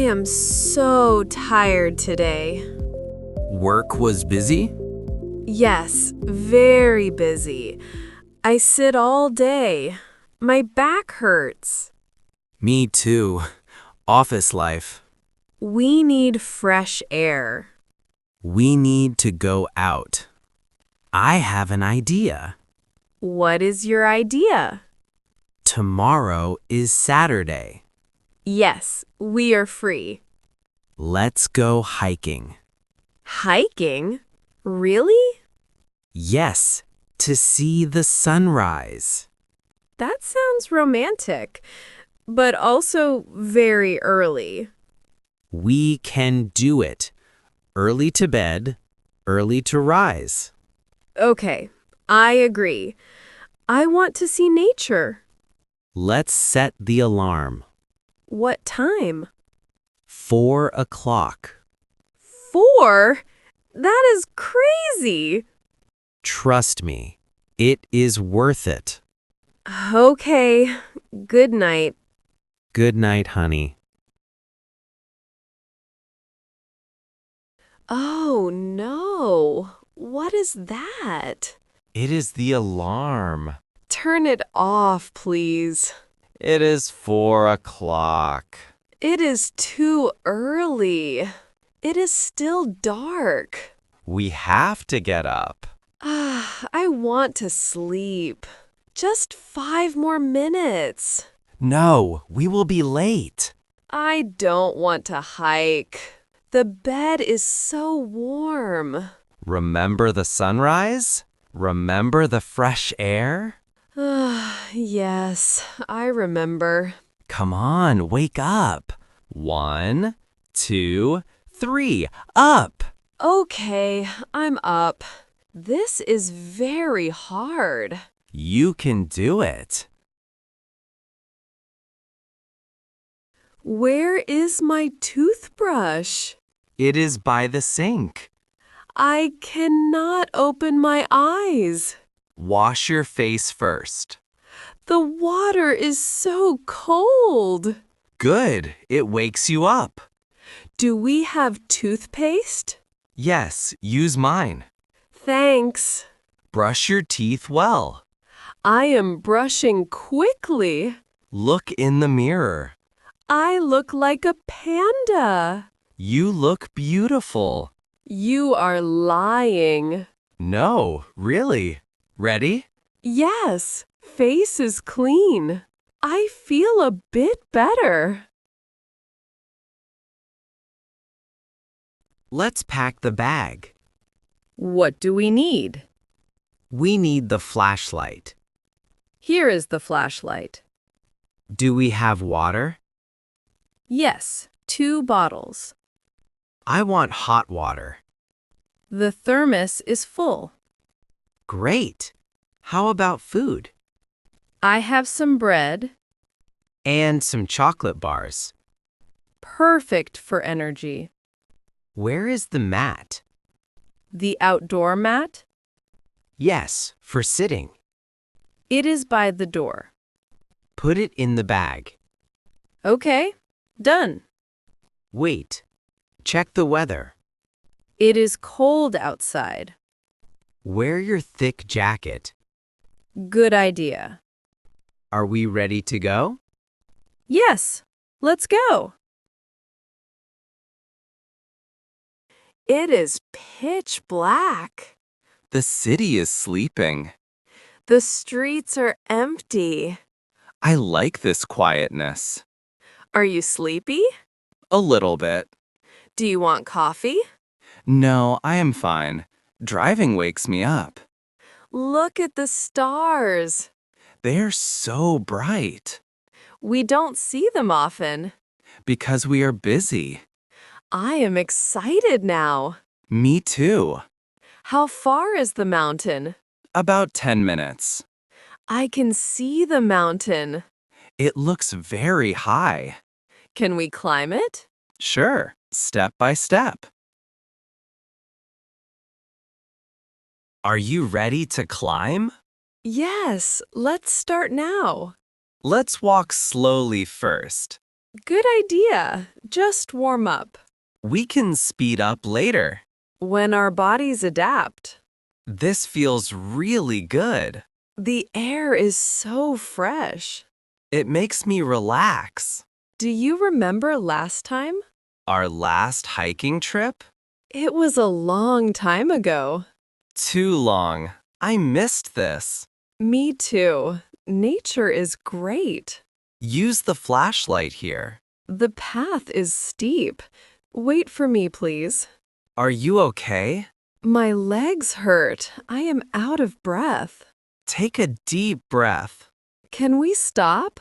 am so tired today. Work was busy? Yes, very busy. I sit all day. My back hurts. Me too. Office life. We need fresh air. We need to go out. I have an idea. What is your idea? Tomorrow is Saturday. Yes, we are free. Let's go hiking. Hiking? Really? Yes, to see the sunrise. That sounds romantic, but also very early. We can do it. Early to bed, early to rise. Okay, I agree. I want to see nature. Let's set the alarm. What time? 4 o'clock. 4? That is crazy. Trust me, it is worth it. Okay, good night. Good night, honey. Oh no, what is that? It is the alarm. Turn it off, please. It is 4 o'clock. It is too early. It is still dark. We have to get up. I want to sleep. Just 5 more minutes. No, we will be late. I don't want to hike. The bed is so warm. Remember the sunrise? Remember the fresh air? Yes, I remember. Come on, wake up. 1, 2, 3, up. Okay, I'm up. This is very hard. You can do it. Where is my toothbrush? It is by the sink. I cannot open my eyes. Wash your face first. The water is so cold. Good, it wakes you up. Do we have toothpaste? Yes, use mine. Thanks. Brush your teeth well. I am brushing quickly. Look in the mirror. I look like a panda. You look beautiful. You are lying. No, really. Ready? Yes, face is clean. I feel a bit better. Let's pack the bag. What do we need? We need the flashlight. Here is the flashlight. Do we have water? Yes, 2 bottles. I want hot water. The thermos is full. Great. How about food? I have some bread. And some chocolate bars. Perfect for energy. Where is the mat? The outdoor mat? Yes, for sitting. It is by the door. Put it in the bag. Okay, done. Wait. Check the weather. It is cold outside. Wear your thick jacket. Good idea. Are we ready to go? Yes, let's go. It is pitch black. The city is sleeping. The streets are empty. I like this quietness. Are you sleepy? A little bit. Do you want coffee? No, I am fine. Driving wakes me up. Look at the stars. They're so bright. We don't see them often. Because we are busy. I am excited now. Me too. How far is the mountain? About 10 minutes. I can see the mountain. It looks very high. Can we climb it? Sure, step by step. Are you ready to climb? Yes, let's start now. Let's walk slowly first. Good idea. Just warm up. We can speed up later. When our bodies adapt. This feels really good. The air is so fresh. It makes me relax. Do you remember last time? Our last hiking trip? It was a long time ago. Too long. I missed this. Me too. Nature is great. Use the flashlight here. The path is steep. Wait for me, please. Are you okay? My legs hurt. I am out of breath. Take a deep breath. Can we stop?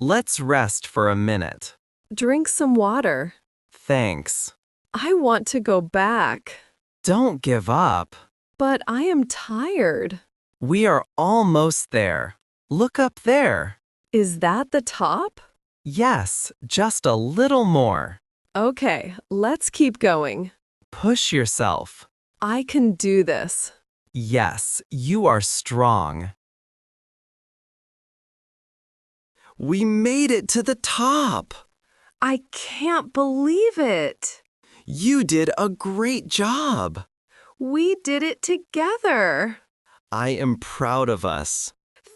Let's rest for a minute. Drink some water. Thanks. I want to go back, Don't give up. but I am tired. We are almost there. Look up there. Is that the top? Yes, just a little more. Okay, let's keep going. Push yourself. I can do this. Yes, you are strong. We made it to the top. I can't believe it. You did a great job. We did it together. I am proud of us.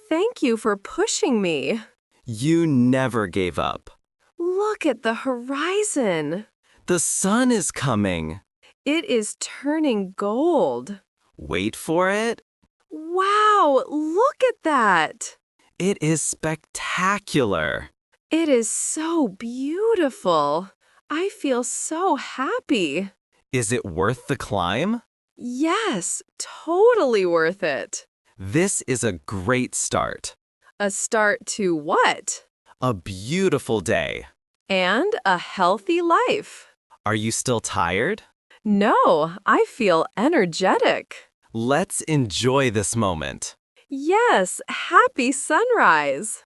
Thank you for pushing me. You never gave up. Look at the horizon. The sun is coming. It is turning gold. Wait for it. Wow, look at that. It is spectacular. It is so beautiful. I feel so happy. Is it worth the climb? Yes, totally worth it. This is a great start. A start to what? A beautiful day. And a healthy life. Are you still tired? No, I feel energetic. Let's enjoy this moment. Yes, happy sunrise.